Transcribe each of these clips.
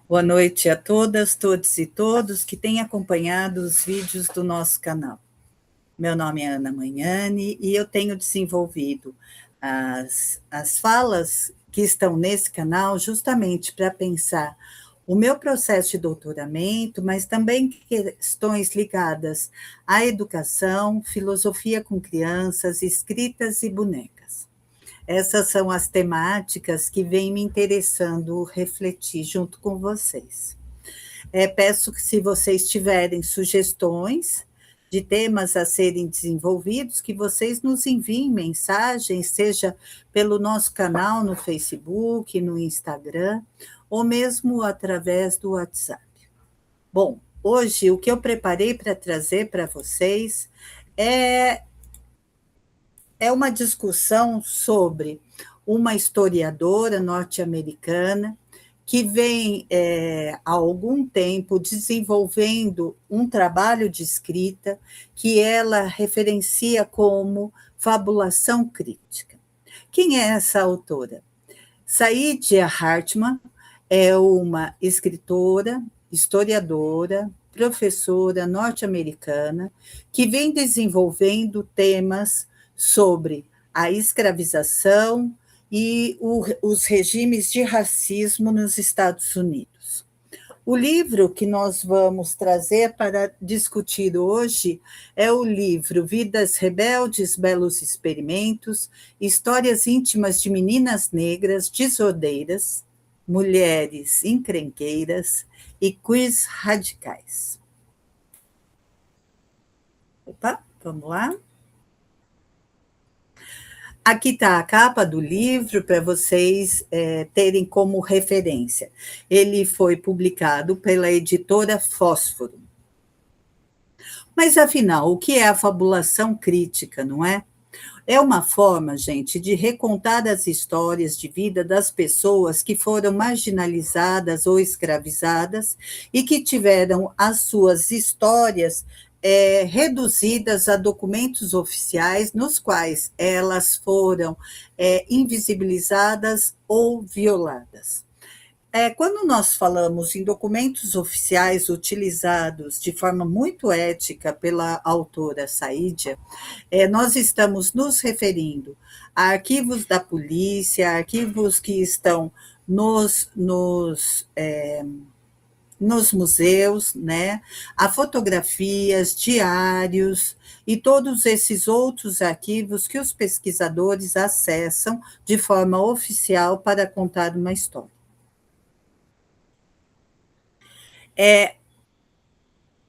Boa noite a todas, todos e todos que têm acompanhado os vídeos do nosso canal. Meu nome é Ana Magnani e eu tenho desenvolvido as falas que estão nesse canal justamente para pensar o meu processo de doutoramento, mas também questões ligadas à educação, filosofia com crianças, escritas e bonecas. Essas são as temáticas que vêm me interessando refletir junto com vocês. Peço que, se vocês tiverem sugestões de temas a serem desenvolvidos, que vocês nos enviem mensagens, seja pelo nosso canal no Facebook, no Instagram, ou mesmo através do WhatsApp. Bom, hoje o que eu preparei para trazer para vocês é uma discussão sobre uma historiadora norte-americana que vem há algum tempo desenvolvendo um trabalho de escrita que ela referencia como fabulação crítica. Quem é essa autora? Saidia Hartman é uma escritora, historiadora, professora norte-americana que vem desenvolvendo temas sobre a escravização e os regimes de racismo nos Estados Unidos. O livro que nós vamos trazer para discutir hoje é o livro Vidas Rebeldes, Belos Experimentos, Histórias Íntimas de Meninas Negras Desordeiras, Mulheres Encrenqueiras e Queers Radicais. Opa, vamos lá? Aqui está a capa do livro para vocês terem como referência. Ele foi publicado pela editora Fósforo. Mas, afinal, o que é a fabulação crítica, não é? É uma forma, gente, de recontar as histórias de vida das pessoas que foram marginalizadas ou escravizadas e que tiveram as suas histórias reduzidas a documentos oficiais nos quais elas foram invisibilizadas ou violadas. Quando nós falamos em documentos oficiais utilizados de forma muito ética pela autora Saidia, nós estamos nos referindo a arquivos da polícia, arquivos que estão nos museus, né, a fotografias, diários e todos esses outros arquivos que os pesquisadores acessam de forma oficial para contar uma história.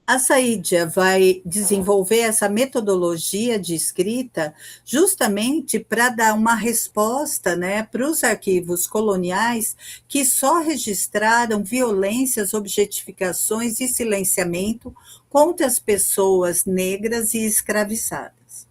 A Saidia vai desenvolver essa metodologia de escrita justamente para dar uma resposta, né, para os arquivos coloniais que só registraram violências, objetificações e silenciamento contra as pessoas negras e escravizadas.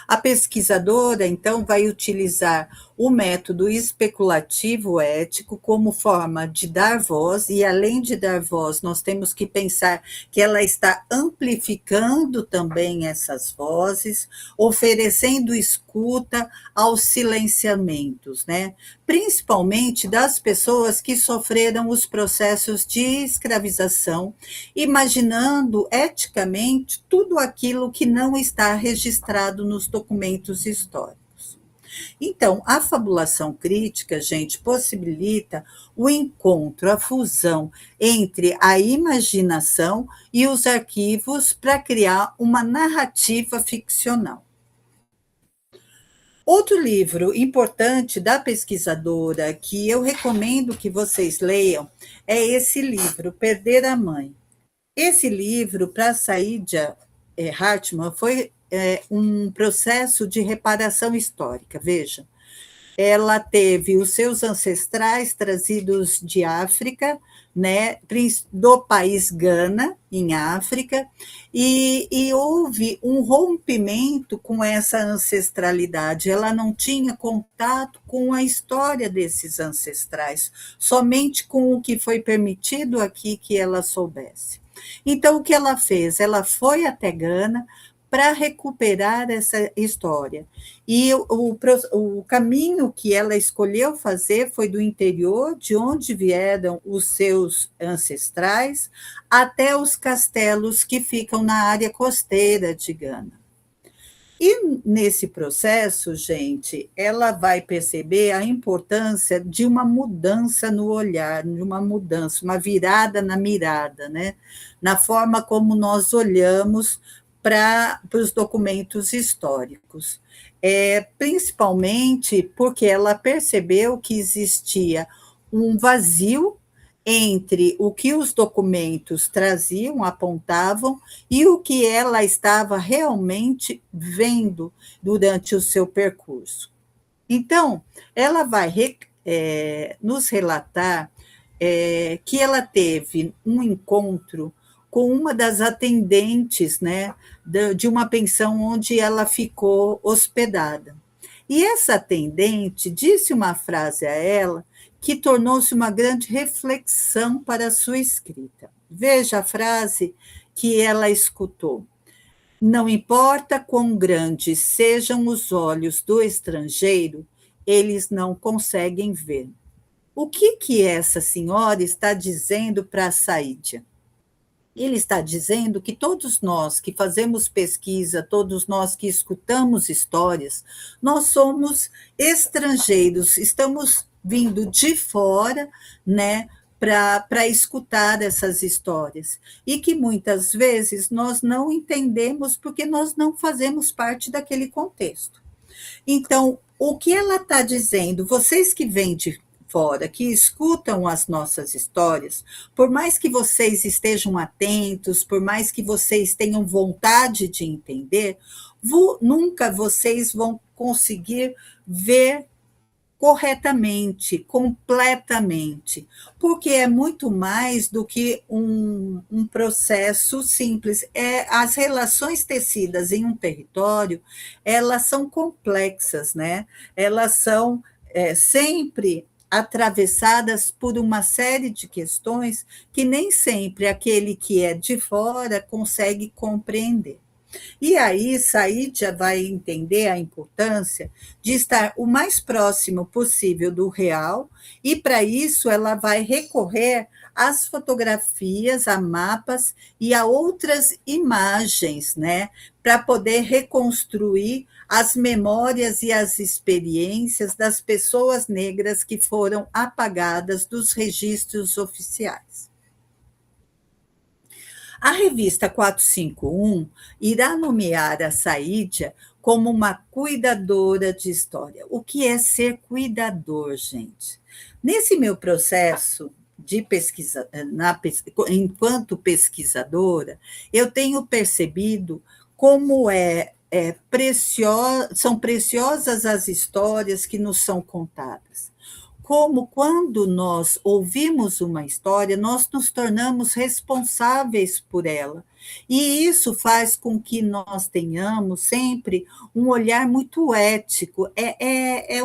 A pesquisadora, então, vai utilizar o método especulativo ético como forma de dar voz, e além de dar voz, nós temos que pensar que ela está amplificando também essas vozes, oferecendo escuta aos silenciamentos, né? Principalmente das pessoas que sofreram os processos de escravização, imaginando eticamente tudo aquilo que não está registrado nos documentos históricos. Então, a fabulação crítica, gente, possibilita o encontro, a fusão entre a imaginação e os arquivos para criar uma narrativa ficcional. Outro livro importante da pesquisadora que eu recomendo que vocês leiam é esse livro, Perder a Mãe. Esse livro, para Saidia Hartman, foi um processo de reparação histórica. Veja, ela teve os seus ancestrais trazidos de África, né, do país Gana, em África, e houve um rompimento com essa ancestralidade. Ela não tinha contato com a história desses ancestrais, somente com o que foi permitido aqui que ela soubesse. Então, o que ela fez? Ela foi até Gana para recuperar essa história. E o caminho que ela escolheu fazer foi do interior, de onde vieram os seus ancestrais, até os castelos que ficam na área costeira de Gana. E nesse processo, gente, ela vai perceber a importância de uma mudança no olhar, de uma mudança, uma virada na mirada, né? Na forma como nós olhamos para os documentos históricos. Principalmente porque ela percebeu que existia um vazio entre o que os documentos traziam, apontavam, e o que ela estava realmente vendo durante o seu percurso. Então, ela vai nos relatar que ela teve um encontro com uma das atendentes, né, de uma pensão onde ela ficou hospedada. E essa atendente disse uma frase a ela que tornou-se uma grande reflexão para a sua escrita. Veja a frase que ela escutou. Não importa quão grandes sejam os olhos do estrangeiro, eles não conseguem ver. O que essa senhora está dizendo para a Saídia? Ele está dizendo que todos nós que fazemos pesquisa, todos nós que escutamos histórias, nós somos estrangeiros, estamos vindo de fora, né, para escutar essas histórias. E que muitas vezes nós não entendemos porque nós não fazemos parte daquele contexto. Então, o que ela está dizendo, vocês que vêm de fora, que escutam as nossas histórias, por mais que vocês estejam atentos, por mais que vocês tenham vontade de entender, nunca vocês vão conseguir ver corretamente, completamente, porque é muito mais do que um processo simples. As relações tecidas em um território, elas são complexas, né? Elas são sempre atravessadas por uma série de questões que nem sempre aquele que é de fora consegue compreender. E aí, Saídia vai entender a importância de estar o mais próximo possível do real, e para isso ela vai recorrer às fotografias, a mapas e a outras imagens, né, para poder reconstruir as memórias e as experiências das pessoas negras que foram apagadas dos registros oficiais. A revista 451 irá nomear a Saídia como uma cuidadora de história. O que é ser cuidador, gente? Nesse meu processo de pesquisa, enquanto pesquisadora, eu tenho percebido como são preciosas as histórias que nos são contadas. Como quando nós ouvimos uma história, nós nos tornamos responsáveis por ela. E isso faz com que nós tenhamos sempre um olhar muito ético. É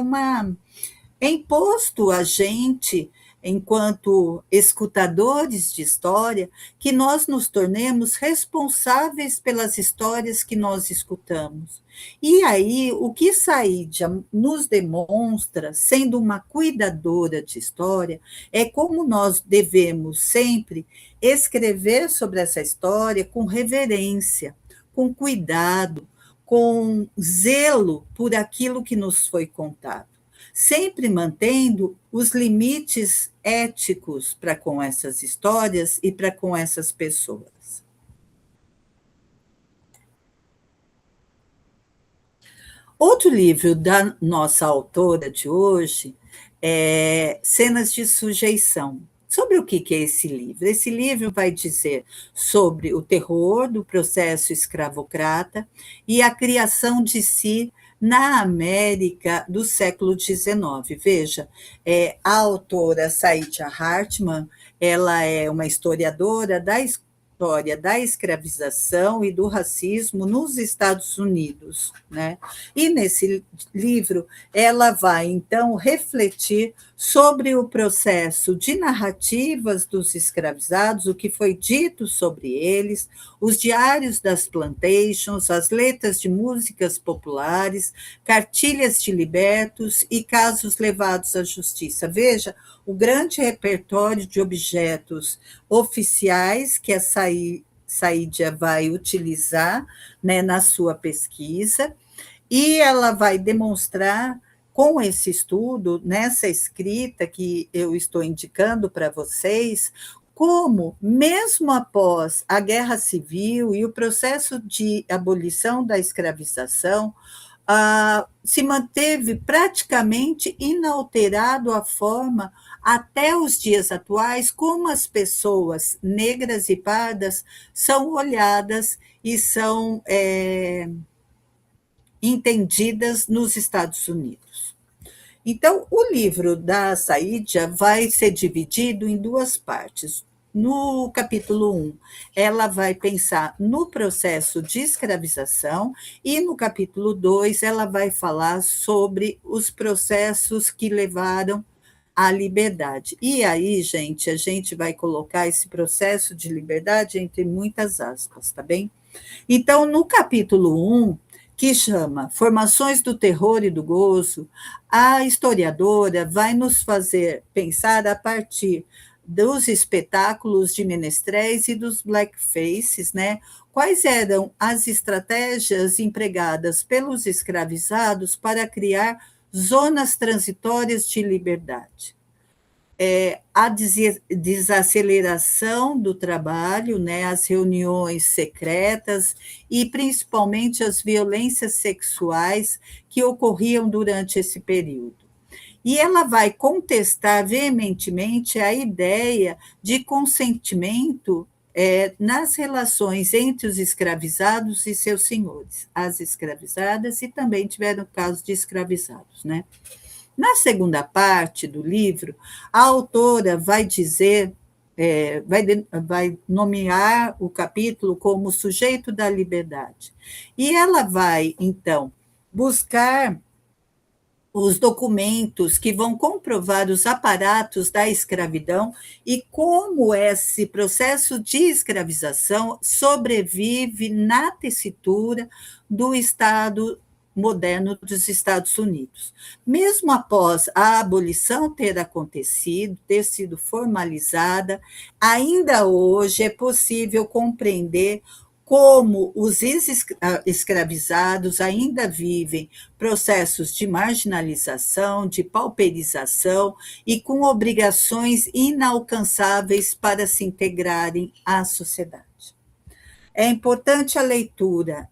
imposto a gente, enquanto escutadores de história, que nós nos tornemos responsáveis pelas histórias que nós escutamos. E aí, o que Saídia nos demonstra, sendo uma cuidadora de história, é como nós devemos sempre escrever sobre essa história com reverência, com cuidado, com zelo por aquilo que nos foi contado, sempre mantendo os limites éticos para com essas histórias e para com essas pessoas. Outro livro da nossa autora de hoje é Cenas de Sujeição. Sobre o que é esse livro? Esse livro vai dizer sobre o terror do processo escravocrata e a criação de si na América do século XIX. Veja, a autora Saidia Hartman, ela é uma historiadora da história da escravização e do racismo nos Estados Unidos, né? E nesse livro ela vai então refletir sobre o processo de narrativas dos escravizados, o que foi dito sobre eles, os diários das plantations, as letras de músicas populares, cartilhas de libertos e casos levados à justiça. Veja o grande repertório de objetos oficiais que a Saidia vai utilizar, né, na sua pesquisa, e ela vai demonstrar com esse estudo, nessa escrita que eu estou indicando para vocês, como, mesmo após a Guerra Civil e o processo de abolição da escravização, se manteve praticamente inalterado a forma, até os dias atuais, como as pessoas negras e pardas são olhadas e são entendidas nos Estados Unidos. Então, o livro da Saidia vai ser dividido em duas partes. No capítulo 1, ela vai pensar no processo de escravização, e no capítulo 2, ela vai falar sobre os processos que levaram à liberdade. E aí, gente, a gente vai colocar esse processo de liberdade entre muitas aspas, tá bem? Então, no capítulo 1, que chama Formações do Terror e do Gozo, a historiadora vai nos fazer pensar a partir dos espetáculos de menestréis e dos blackfaces, né? Quais eram as estratégias empregadas pelos escravizados para criar zonas transitórias de liberdade? A desaceleração do trabalho, né, as reuniões secretas e, principalmente, as violências sexuais que ocorriam durante esse período. E ela vai contestar veementemente a ideia de consentimento nas relações entre os escravizados e seus senhores. As escravizadas e também tiveram casos de escravizados, né? Na segunda parte do livro, a autora vai dizer, vai nomear o capítulo como Sujeito da Liberdade. E ela vai, então, buscar os documentos que vão comprovar os aparatos da escravidão e como esse processo de escravização sobrevive na tessitura do Estado moderno dos Estados Unidos. Mesmo após a abolição ter acontecido, ter sido formalizada, ainda hoje é possível compreender como os escravizados ainda vivem processos de marginalização, de pauperização e com obrigações inalcançáveis para se integrarem à sociedade. É importante a leitura,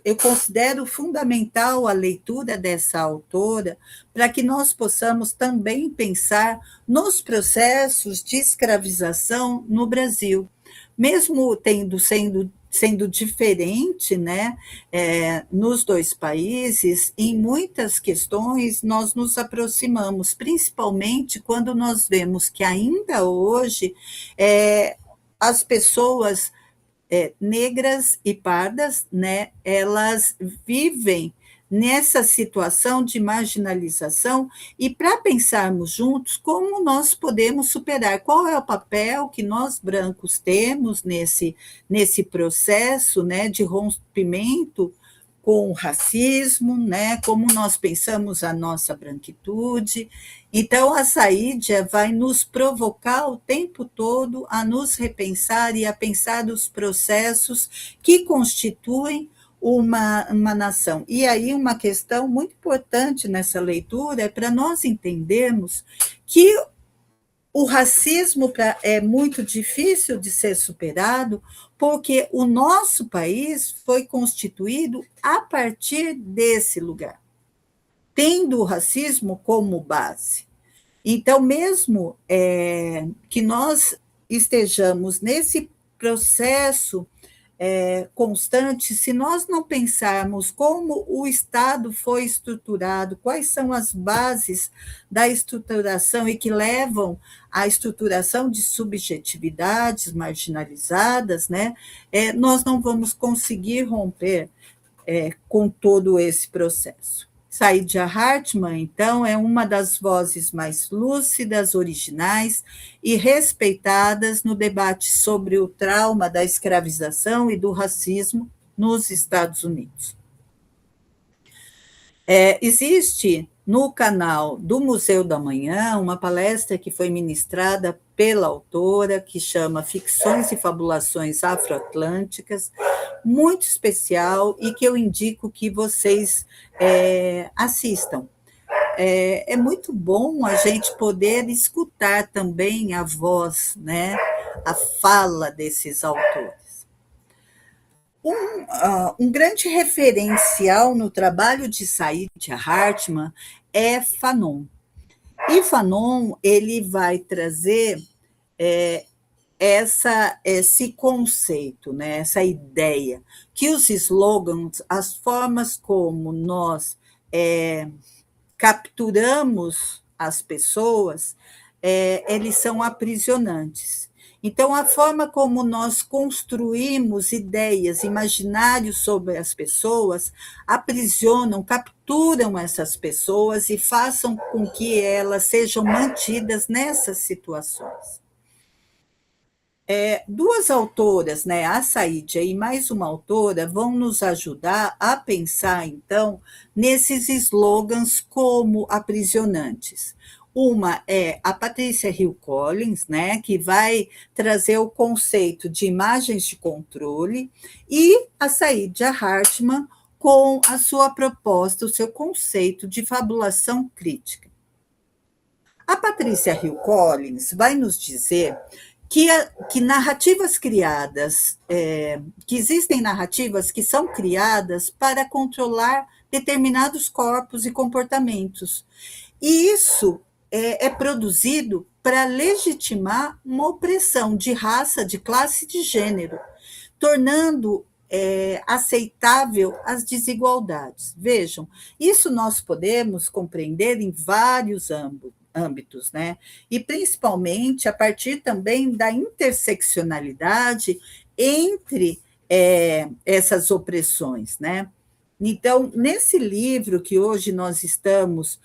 eu considero fundamental a leitura dessa autora para que nós possamos também pensar nos processos de escravização no Brasil, mesmo sendo diferente, né, nos dois países, em muitas questões nós nos aproximamos, principalmente quando nós vemos que ainda hoje as pessoas negras e pardas, né, elas vivem nessa situação de marginalização, e para pensarmos juntos como nós podemos superar, qual é o papel que nós brancos temos nesse processo, né, de rompimento com o racismo, né, como nós pensamos a nossa branquitude. Então, a Saidia vai nos provocar o tempo todo a nos repensar e a pensar os processos que constituem uma nação. E aí, uma questão muito importante nessa leitura é para nós entendermos que o racismo é muito difícil de ser superado, porque o nosso país foi constituído a partir desse lugar, tendo o racismo como base. Então, mesmo que nós estejamos nesse processo constante se nós não pensarmos como o Estado foi estruturado, quais são as bases da estruturação e que levam à estruturação de subjetividades marginalizadas, né? Nós não vamos conseguir romper com todo esse processo. Saidia Hartman, então, é uma das vozes mais lúcidas, originais e respeitadas no debate sobre o trauma da escravização e do racismo nos Estados Unidos. Existe no canal do Museu da Manhã uma palestra que foi ministrada pela autora, que chama Ficções e Fabulações Afroatlânticas, muito especial e que eu indico que vocês assistam. É muito bom a gente poder escutar também a voz, né, a fala desses autores. Um grande referencial no trabalho de Saidia Hartman é Fanon. E Fanon ele vai trazer esse conceito, né, essa ideia, que os slogans, as formas como nós capturamos as pessoas, eles são aprisionantes. Então, a forma como nós construímos ideias, imaginários sobre as pessoas, aprisionam, capturam essas pessoas e façam com que elas sejam mantidas nessas situações. Duas autoras, né, a Saidia e mais uma autora, vão nos ajudar a pensar, então, nesses slogans como aprisionantes. Uma é a Patrícia Hill Collins, né, que vai trazer o conceito de imagens de controle, e a Saidia Hartman com a sua proposta, o seu conceito de fabulação crítica. A Patrícia Hill Collins vai nos dizer que narrativas criadas, que existem narrativas que são criadas para controlar determinados corpos e comportamentos. E isso é produzido para legitimar uma opressão de raça, de classe e de gênero, tornando aceitável as desigualdades. Vejam, isso nós podemos compreender em vários âmbitos, né? E principalmente a partir também da interseccionalidade entre essas opressões, né? Então, nesse livro que hoje nós estamos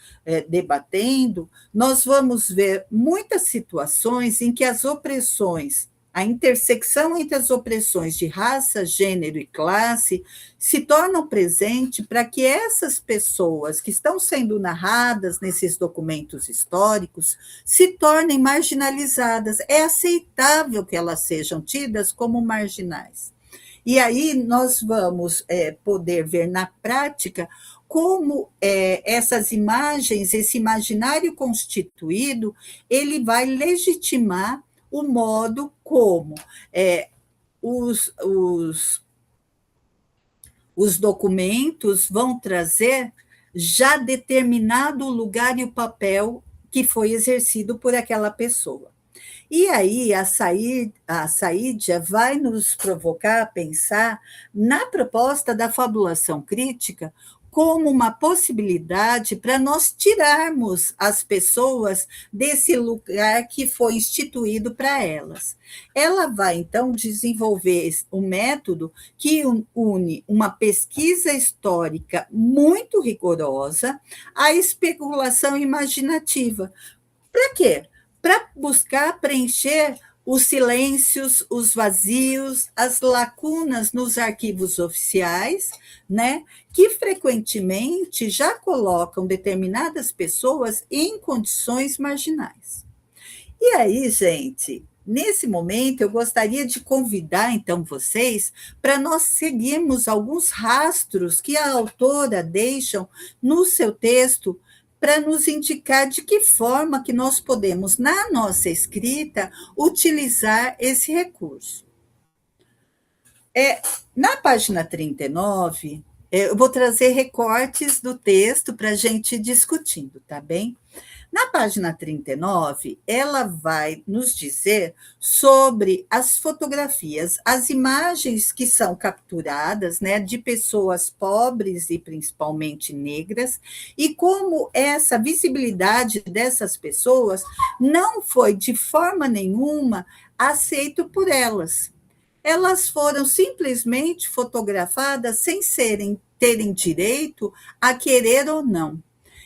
debatendo, nós vamos ver muitas situações em que as opressões, a intersecção entre as opressões de raça, gênero e classe se tornam presente para que essas pessoas que estão sendo narradas nesses documentos históricos se tornem marginalizadas. É aceitável que elas sejam tidas como marginais. E aí nós vamos poder ver na prática como essas imagens, esse imaginário constituído, ele vai legitimar o modo como os documentos vão trazer já determinado o lugar e o papel que foi exercido por aquela pessoa. E aí a Saidia vai nos provocar a pensar na proposta da fabulação crítica como uma possibilidade para nós tirarmos as pessoas desse lugar que foi instituído para elas. Ela vai, então, desenvolver um método que une uma pesquisa histórica muito rigorosa à especulação imaginativa. Para quê? Para buscar preencher os silêncios, os vazios, as lacunas nos arquivos oficiais, né, que frequentemente já colocam determinadas pessoas em condições marginais. E aí, gente, nesse momento eu gostaria de convidar então vocês para nós seguirmos alguns rastros que a autora deixa no seu texto para nos indicar de que forma que nós podemos, na nossa escrita, utilizar esse recurso. Na página 39, Eu vou trazer recortes do texto para a gente ir discutindo, tá bem? Na página 39, ela vai nos dizer sobre as fotografias, as imagens que são capturadas, né, de pessoas pobres e principalmente negras, e como essa visibilidade dessas pessoas não foi de forma nenhuma aceito por elas. Elas foram simplesmente fotografadas sem terem direito a querer ou não.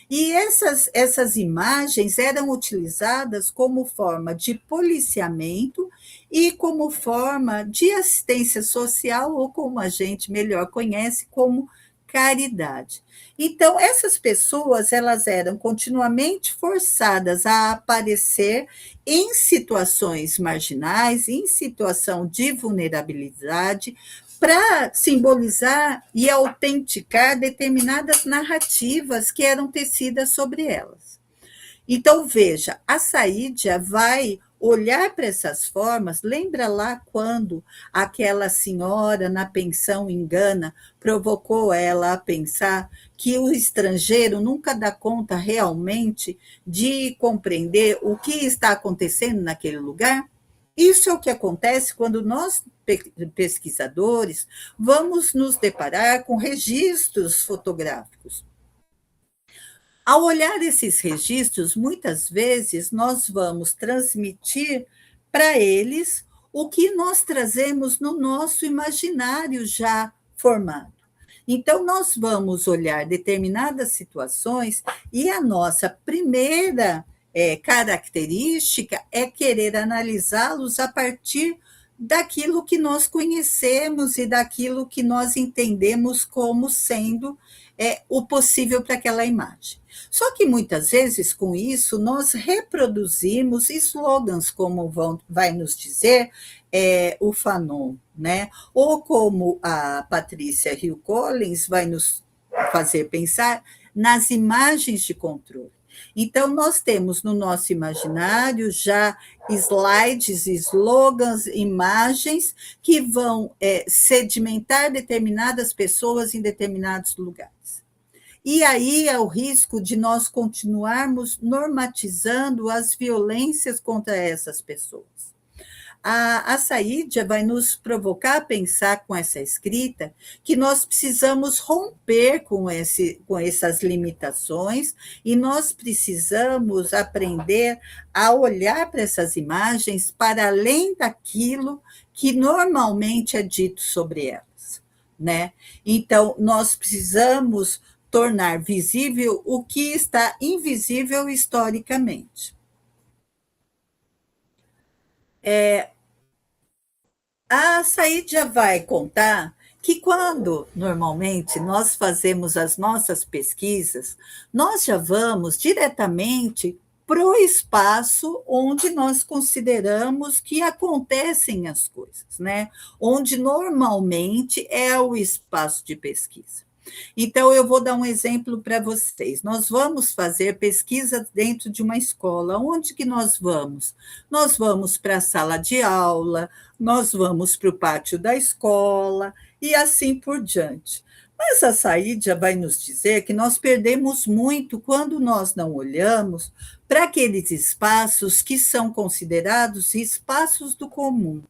E essas imagens eram utilizadas como forma de policiamento e como forma de assistência social, ou como a gente melhor conhece, como caridade. Então, essas pessoas, elas eram continuamente forçadas a aparecer em situações marginais, em situação de vulnerabilidade, para simbolizar e autenticar determinadas narrativas que eram tecidas sobre elas. Então, veja, a Saídia vai olhar para essas formas. Lembra lá quando aquela senhora na pensão em Gana provocou ela a pensar que o estrangeiro nunca dá conta realmente de compreender o que está acontecendo naquele lugar? Isso é o que acontece quando nós, pesquisadores, vamos nos deparar com registros fotográficos. Ao olhar esses registros, muitas vezes nós vamos transmitir para eles o que nós trazemos no nosso imaginário já formado. Então, nós vamos olhar determinadas situações e a nossa primeira característica é querer analisá-los a partir daquilo que nós conhecemos e daquilo que nós entendemos como sendo o possível para aquela imagem. Só que muitas vezes, com isso, nós reproduzimos slogans, como vai nos dizer o Fanon, né? Ou como a Patrícia Hill Collins vai nos fazer pensar nas imagens de controle. Então, nós temos no nosso imaginário já slides, slogans, imagens que vão sedimentar determinadas pessoas em determinados lugares. E aí é o risco de nós continuarmos normatizando as violências contra essas pessoas. A Saídia vai nos provocar a pensar com essa escrita que nós precisamos romper com essas limitações e nós precisamos aprender a olhar para essas imagens para além daquilo que normalmente é dito sobre elas, né? Então, nós precisamos tornar visível o que está invisível historicamente. A Saíd já vai contar que quando, normalmente, nós fazemos as nossas pesquisas, nós já vamos diretamente para o espaço onde nós consideramos que acontecem as coisas, né? Onde normalmente é o espaço de pesquisa. Então, eu vou dar um exemplo para vocês. Nós vamos fazer pesquisa dentro de uma escola. Onde que nós vamos? Nós vamos para a sala de aula, nós vamos para o pátio da escola e assim por diante. Mas a Saídia vai nos dizer que nós perdemos muito quando nós não olhamos para aqueles espaços que são considerados espaços do comum,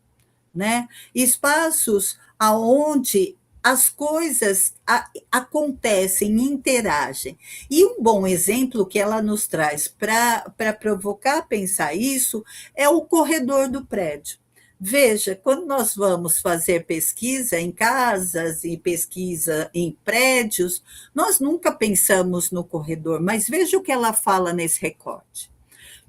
né? Espaços aonde as coisas acontecem, interagem. E um bom exemplo que ela nos traz para provocar a pensar isso é o corredor do prédio. Veja, quando nós vamos fazer pesquisa em casas e pesquisa em prédios, nós nunca pensamos no corredor, mas veja o que ela fala nesse recorte.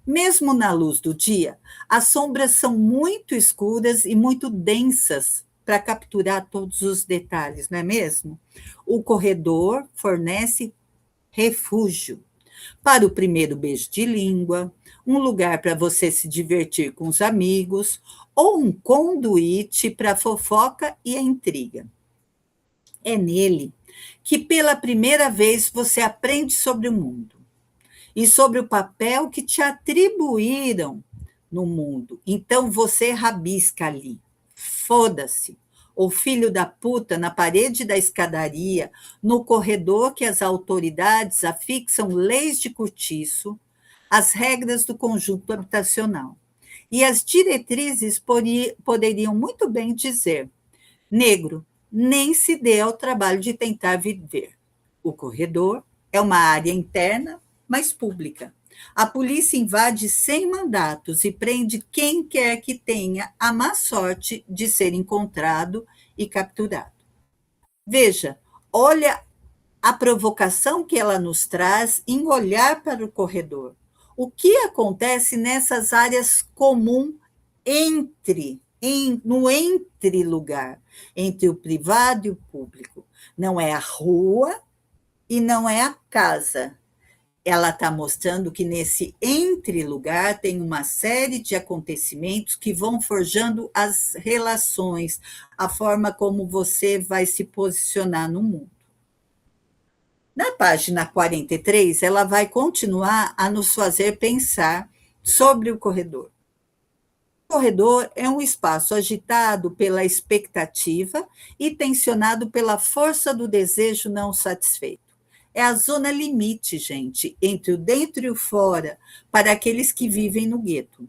Mesmo na luz do dia, as sombras são muito escuras e muito densas para capturar todos os detalhes, não é mesmo? O corredor fornece refúgio para o primeiro beijo de língua, um lugar para você se divertir com os amigos, ou um conduíte para a fofoca e a intriga. É nele que, pela primeira vez, você aprende sobre o mundo e sobre o papel que te atribuíram no mundo. Então, você rabisca ali. Foda-se. ou filho da puta na parede da escadaria, no corredor que as autoridades afixam leis de cortiço, as regras do conjunto habitacional. E as diretrizes poderiam muito bem dizer: negro, nem se dê ao trabalho de tentar viver. O corredor é uma área interna, mas pública. A polícia invade sem mandatos e prende quem quer que tenha a má sorte de ser encontrado e capturado. Veja, olha a provocação que ela nos traz em olhar para o corredor. O que acontece nessas áreas comuns no entre lugar, entre o privado e o público? Não é a rua e não é a casa. Ela está mostrando que nesse entre lugar tem uma série de acontecimentos que vão forjando as relações, a forma como você vai se posicionar no mundo. Na página 43, ela vai continuar a nos fazer pensar sobre o corredor. O corredor é um espaço agitado pela expectativa e tensionado pela força do desejo não satisfeito. É a zona limite, gente, entre o dentro e o fora, para aqueles que vivem no gueto.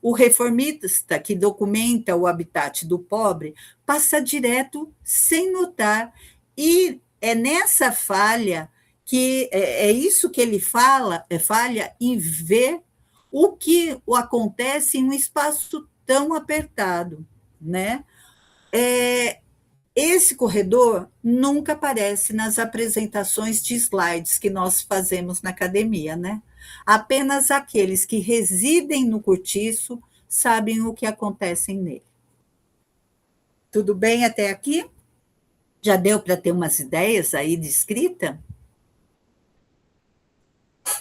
O reformista que documenta o habitat do pobre passa direto sem notar, e é nessa falha que é isso que ele falha em ver o que acontece em um espaço tão apertado, né? Esse corredor nunca aparece nas apresentações de slides que nós fazemos na academia, né? Apenas aqueles que residem no cortiço sabem o que acontece nele. Tudo bem até aqui? Já deu para ter umas ideias aí de escrita?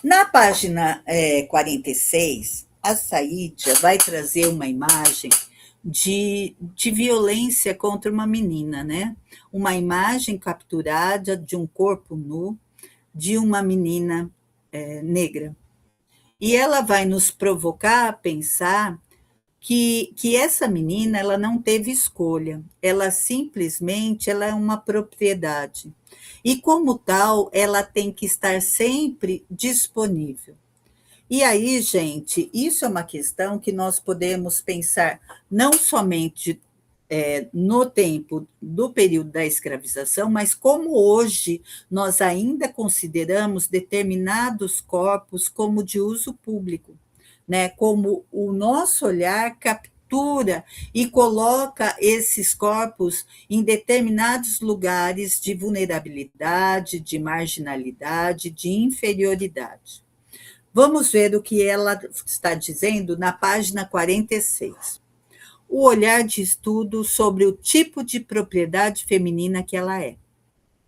Na página 46, a Saídia vai trazer uma imagem de violência contra uma menina, né? Uma imagem capturada de um corpo nu de uma menina negra. E ela vai nos provocar a pensar que essa menina ela não teve escolha, ela simplesmente ela é uma propriedade. E, como tal, ela tem que estar sempre disponível. E aí, gente, isso é uma questão que nós podemos pensar não somente no tempo do período da escravização, mas como hoje nós ainda consideramos determinados corpos como de uso público, né? Como o nosso olhar captura e coloca esses corpos em determinados lugares de vulnerabilidade, de marginalidade, de inferioridade. Vamos ver o que ela está dizendo na página 46. O olhar de estudo sobre o tipo de propriedade feminina que ela é.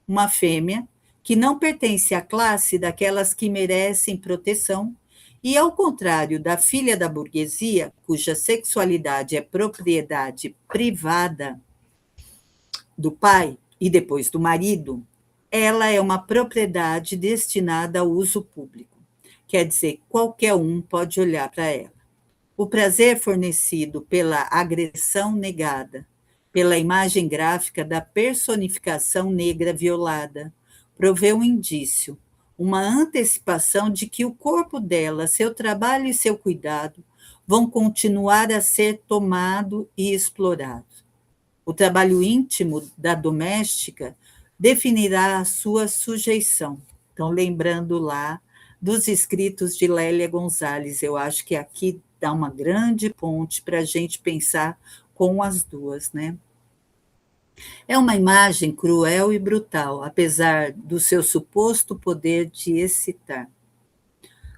Uma fêmea que não pertence à classe daquelas que merecem proteção, e, ao contrário da filha da burguesia, cuja sexualidade é propriedade privada do pai e depois do marido, ela é uma propriedade destinada ao uso público. Quer dizer, qualquer um pode olhar para ela. O prazer fornecido pela agressão negada, pela imagem gráfica da personificação negra violada, provê um indício, uma antecipação de que o corpo dela, seu trabalho e seu cuidado vão continuar a ser tomado e explorado. O trabalho íntimo da doméstica definirá a sua sujeição. Então, lembrando lá dos escritos de Lélia Gonzalez, eu acho que aqui dá uma grande ponte para a gente pensar com as duas, né? É uma imagem cruel e brutal, apesar do seu suposto poder de excitar.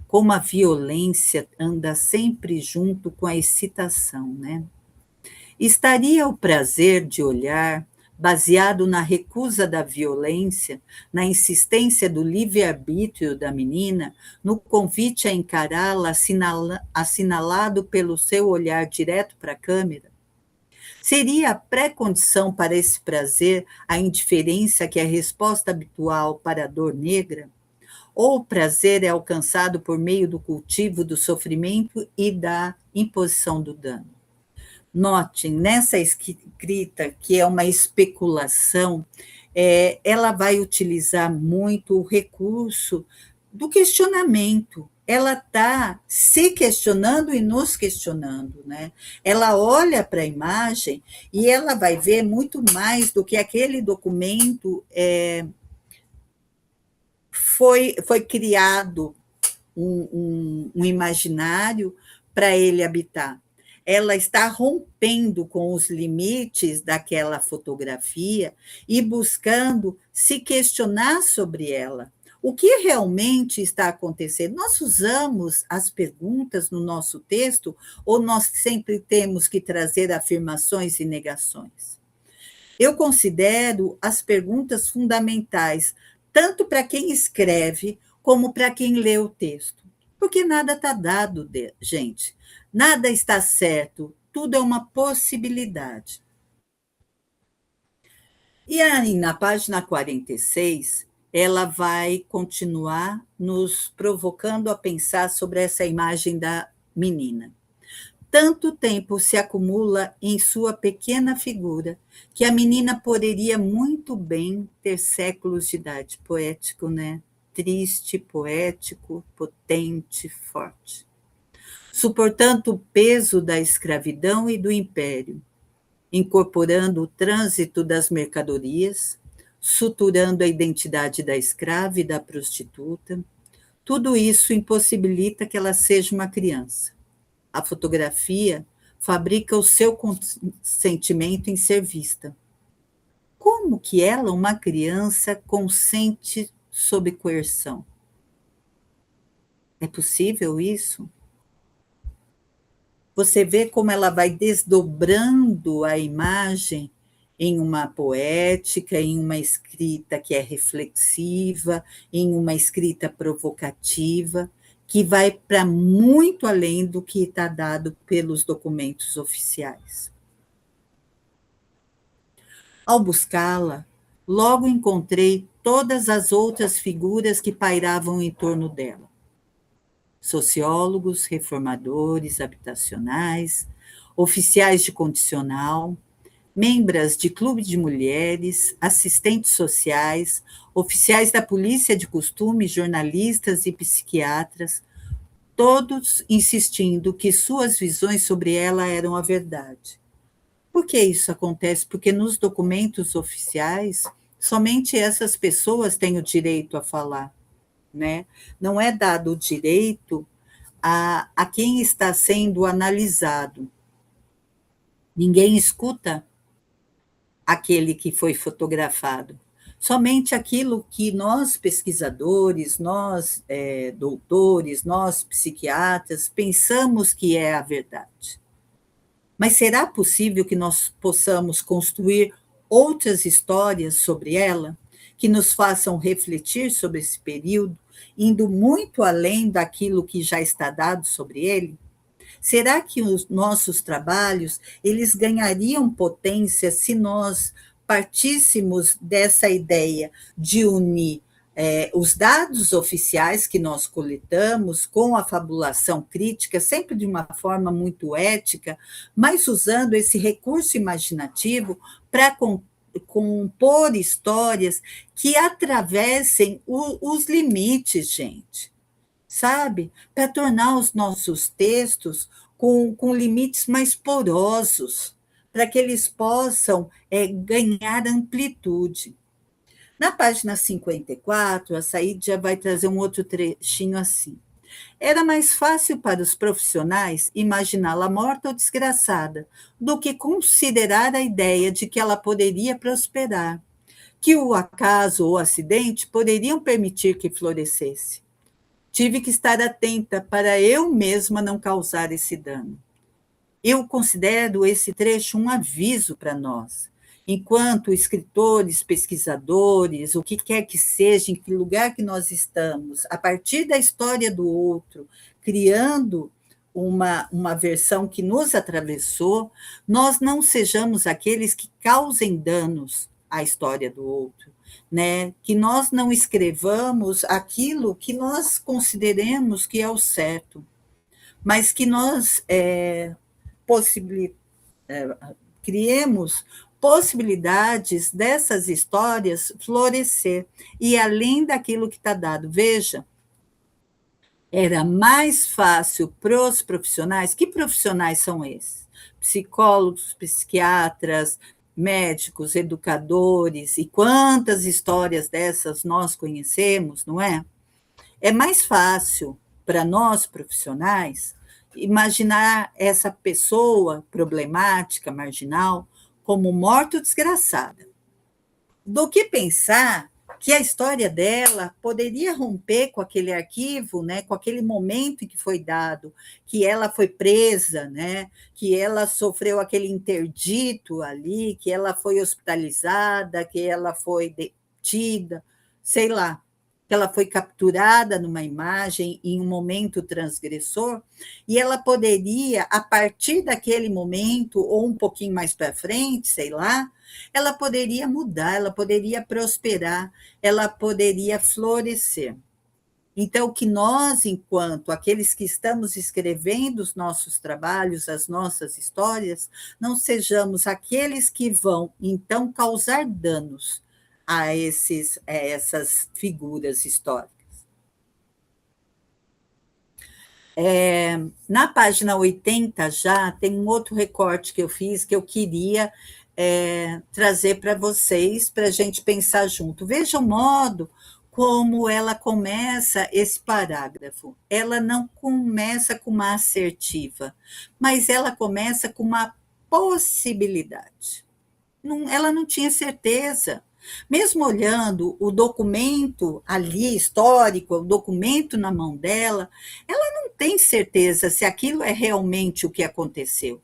Como a violência anda sempre junto com a excitação, né? Estaria o prazer de olhar, baseado na recusa da violência, na insistência do livre-arbítrio da menina, no convite a encará-la assinalado pelo seu olhar direto para a câmera? Seria a pré-condição para esse prazer a indiferença que é a resposta habitual para a dor negra? Ou o prazer é alcançado por meio do cultivo do sofrimento e da imposição do dano? Note, nessa escrita, que é uma especulação, ela vai utilizar muito o recurso do questionamento. Ela está se questionando e nos questionando, né? Ela olha para a imagem e ela vai ver muito mais do que aquele documento foi criado um imaginário para ele habitar. Ela está rompendo com os limites daquela fotografia e buscando se questionar sobre ela. O que realmente está acontecendo? Nós usamos as perguntas no nosso texto ou nós sempre temos que trazer afirmações e negações? Eu considero as perguntas fundamentais, tanto para quem escreve, como para quem lê o texto. Porque nada está dado, gente. Nada está certo. Tudo é uma possibilidade. E aí, na página 46, ela vai continuar nos provocando a pensar sobre essa imagem da menina. Tanto tempo se acumula em sua pequena figura, que a menina poderia muito bem ter séculos de idade. Poético, né? Triste, poético, potente, forte. Suportando o peso da escravidão e do império, incorporando o trânsito das mercadorias, suturando a identidade da escrava e da prostituta, tudo isso impossibilita que ela seja uma criança. A fotografia fabrica o seu consentimento em ser vista. Como que ela, uma criança, consente sob coerção? É possível isso? Você vê como ela vai desdobrando a imagem em uma poética, em uma escrita que é reflexiva, em uma escrita provocativa, que vai para muito além do que está dado pelos documentos oficiais. Ao buscá-la, logo encontrei todas as outras figuras que pairavam em torno dela. Sociólogos, reformadores habitacionais, oficiais de condicional, membros de clube de mulheres, assistentes sociais, oficiais da polícia de costume, jornalistas e psiquiatras, todos insistindo que suas visões sobre ela eram a verdade. Por que isso acontece? Porque nos documentos oficiais, somente essas pessoas têm o direito a falar, né? Não é dado o direito a quem está sendo analisado. Ninguém escuta aquele que foi fotografado. Somente aquilo que nós, pesquisadores, nós, doutores, nós, psiquiatras, pensamos que é a verdade. Mas será possível que nós possamos construir outras histórias sobre ela, que nos façam refletir sobre esse período, indo muito além daquilo que já está dado sobre ele? Será que os nossos trabalhos eles ganhariam potência se nós partíssemos dessa ideia de unir os dados oficiais que nós coletamos com a fabulação crítica, sempre de uma forma muito ética, mas usando esse recurso imaginativo para compor histórias que atravessem os limites, gente, sabe? Para tornar os nossos textos com limites mais porosos, para que eles possam ganhar amplitude. Na página 54, a Saíd já vai trazer um outro trechinho assim. Era mais fácil para os profissionais imaginá-la morta ou desgraçada do que considerar a ideia de que ela poderia prosperar, que o acaso ou o acidente poderiam permitir que florescesse. Tive que estar atenta para eu mesma não causar esse dano. Eu considero esse trecho um aviso para nós. Enquanto escritores, pesquisadores, o que quer que seja, em que lugar que nós estamos, a partir da história do outro, criando uma versão que nos atravessou, nós não sejamos aqueles que causem danos à história do outro, né? Que nós não escrevamos aquilo que nós consideremos que é o certo, mas que nós criemos possibilidades dessas histórias florescer, e além daquilo que está dado. Veja, era mais fácil para os profissionais. Que profissionais são esses? Psicólogos, psiquiatras, médicos, educadores, e quantas histórias dessas nós conhecemos, não é? É mais fácil para nós profissionais imaginar essa pessoa problemática, marginal, como morta ou desgraçada, do que pensar que a história dela poderia romper com aquele arquivo, né, com aquele momento em que foi dado, que ela foi presa, né, que ela sofreu aquele interdito ali, que ela foi hospitalizada, que ela foi detida, sei lá, que ela foi capturada numa imagem em um momento transgressor, e ela poderia, a partir daquele momento, ou um pouquinho mais para frente, sei lá, ela poderia mudar, ela poderia prosperar, ela poderia florescer. Então, que nós, enquanto aqueles que estamos escrevendo os nossos trabalhos, as nossas histórias, não sejamos aqueles que vão, então, causar danos a essas figuras históricas. Na página 80 já tem um outro recorte que eu fiz, que eu queria trazer para vocês, para a gente pensar junto. Veja o modo como ela começa esse parágrafo. Ela não começa com uma assertiva, mas ela começa com uma possibilidade. Ela não tinha certeza. Mesmo olhando o documento ali, histórico, o documento na mão dela, ela não tem certeza se aquilo é realmente o que aconteceu.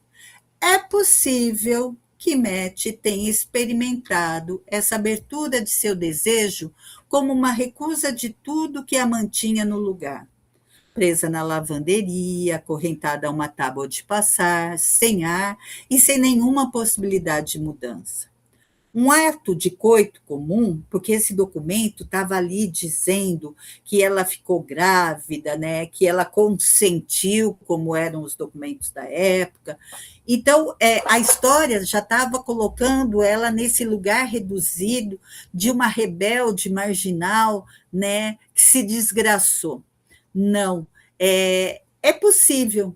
É possível que Matt tenha experimentado essa abertura de seu desejo como uma recusa de tudo que a mantinha no lugar. Presa na lavanderia, acorrentada a uma tábua de passar, sem ar e sem nenhuma possibilidade de mudança. Um ato de coito comum, porque esse documento estava ali dizendo que ela ficou grávida, né, que ela consentiu, como eram os documentos da época. Então, a história já estava colocando ela nesse lugar reduzido de uma rebelde marginal, né, que se desgraçou. Não, é possível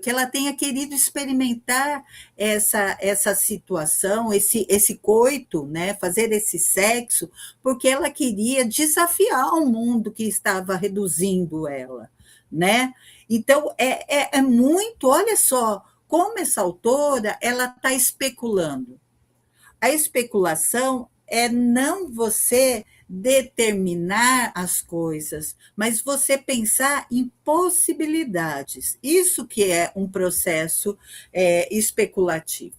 que ela tenha querido experimentar essa situação, esse coito, né, fazer esse sexo, porque ela queria desafiar o mundo que estava reduzindo ela, né? Então, é muito, olha só, como essa autora ela está especulando. A especulação é não você determinar as coisas, mas você pensar em possibilidades. Isso que é um processo especulativo.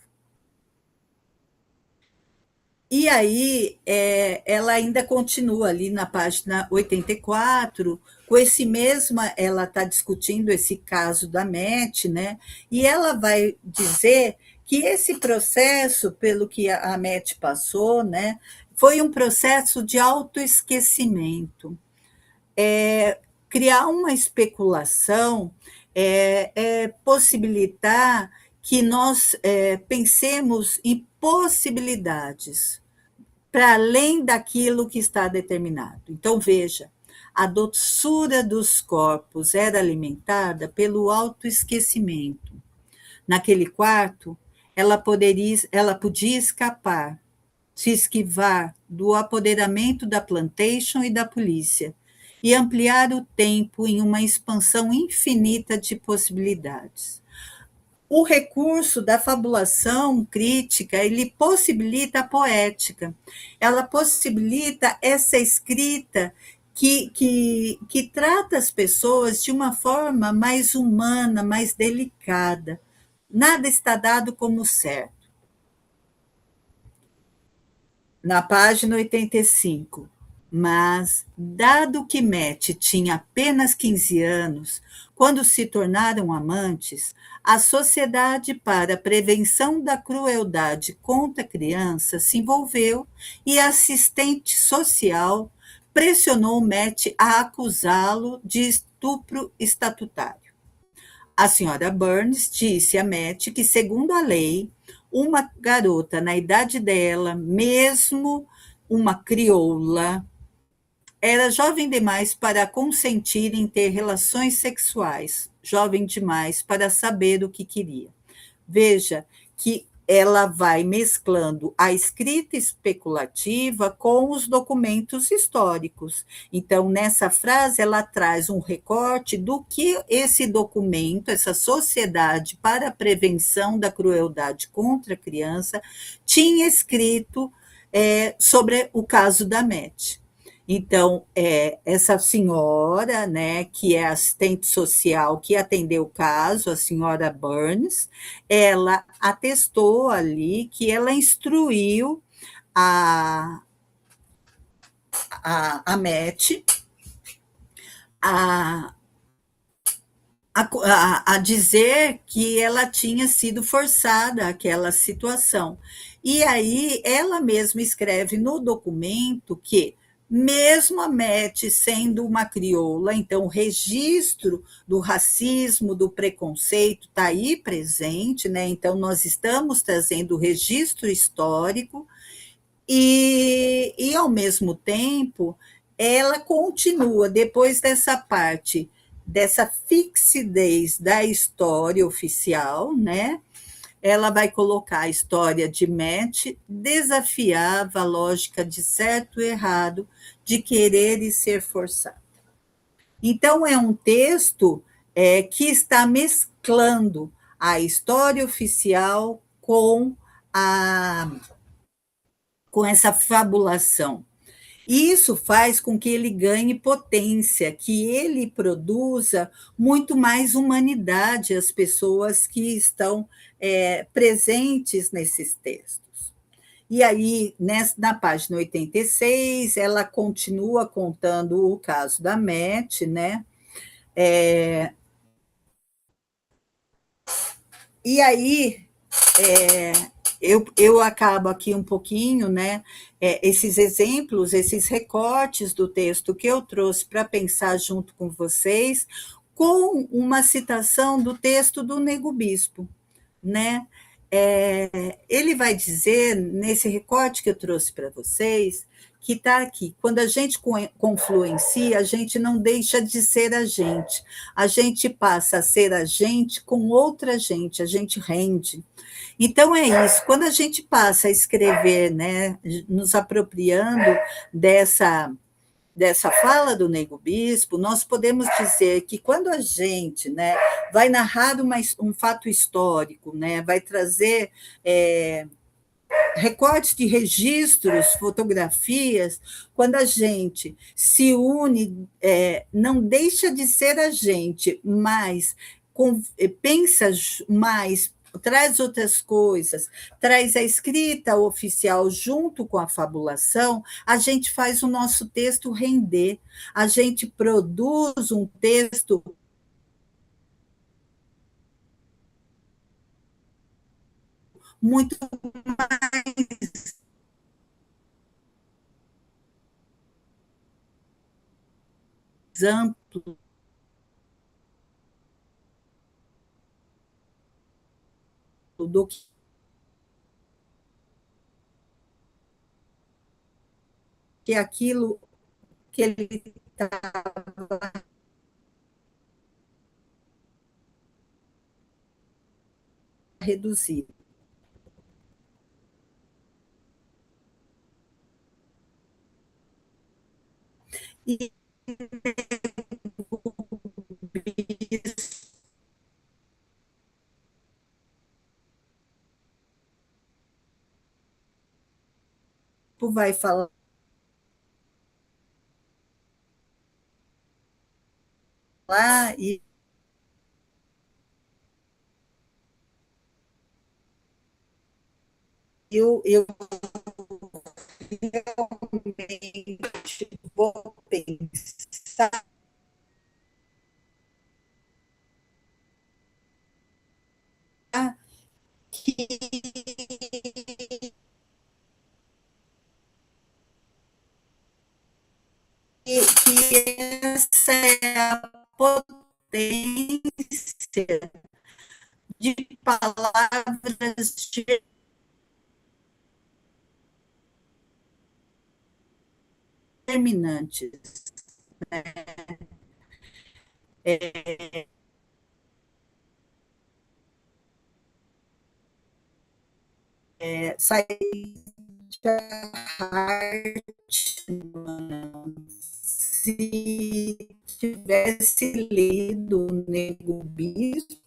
E aí, ela ainda continua ali na página 84, com esse mesmo, ela está discutindo esse caso da Matt, né? E ela vai dizer que esse processo, pelo que a Matt passou, né, foi um processo de autoesquecimento. Criar uma especulação possibilitar que nós pensemos em possibilidades para além daquilo que está determinado. Então, veja, a doçura dos corpos era alimentada pelo autoesquecimento. Naquele quarto, ela podia escapar, se esquivar do apoderamento da plantation e da polícia, e ampliar o tempo em uma expansão infinita de possibilidades. O recurso da fabulação crítica, ele possibilita a poética, ela possibilita essa escrita que trata as pessoas de uma forma mais humana, mais delicada. Nada está dado como certo. Na página 85. Mas, dado que Matt tinha apenas 15 anos, quando se tornaram amantes, a Sociedade para a Prevenção da Crueldade contra Crianças se envolveu e a assistente social pressionou Matt a acusá-lo de estupro estatutário. A senhora Burns disse a Matt que, segundo a lei, uma garota na idade dela, mesmo uma crioula, era jovem demais para consentir em ter relações sexuais, jovem demais para saber o que queria. Veja que ela vai mesclando a escrita especulativa com os documentos históricos. Então, nessa frase, ela traz um recorte do que esse documento, essa Sociedade para a Prevenção da Crueldade contra a Criança, tinha escrito sobre o caso da Matt. Então, essa senhora, né, que é assistente social que atendeu o caso, a senhora Burns, ela atestou ali que ela instruiu a, a Matt a, a dizer que ela tinha sido forçada àquela situação. E aí ela mesma escreve no documento que, mesmo a Matt sendo uma crioula, então o registro do racismo, do preconceito está aí presente, né? Então nós estamos trazendo o registro histórico e ao mesmo tempo, ela continua, depois dessa parte, dessa fixidez da história oficial, né? Ela vai colocar a história de Matt, desafiava a lógica de certo e errado, de querer e ser forçado. Então, é um texto que está mesclando a história oficial com essa fabulação. E isso faz com que ele ganhe potência, que ele produza muito mais humanidade às pessoas que estão presentes nesses textos. E aí, na página 86, ela continua contando o caso da Matt, né? E aí, eu acabo aqui um pouquinho, né? Esses exemplos, esses recortes do texto que eu trouxe para pensar junto com vocês, com uma citação do texto do Nego Bispo, né? Ele vai dizer, nesse recorte que eu trouxe para vocês, que está aqui. Quando a gente confluencia, a gente não deixa de ser a gente passa a ser a gente com outra gente, a gente rende. Então é isso, quando a gente passa a escrever, né, nos apropriando dessa fala do Nego Bispo, nós podemos dizer que quando a gente, né, vai narrar um fato histórico, né, vai trazer recortes de registros, fotografias, quando a gente se une, não deixa de ser a gente, mas pensa mais, traz outras coisas, traz a escrita oficial junto com a fabulação, a gente faz o nosso texto render, a gente produz um texto muito mais amplo do que aquilo que ele está reduzido. E vai falar e eu realmente vou pensar que essa é a potência de palavras determinantes, né? Sai se tivesse lido o Nego Bispo,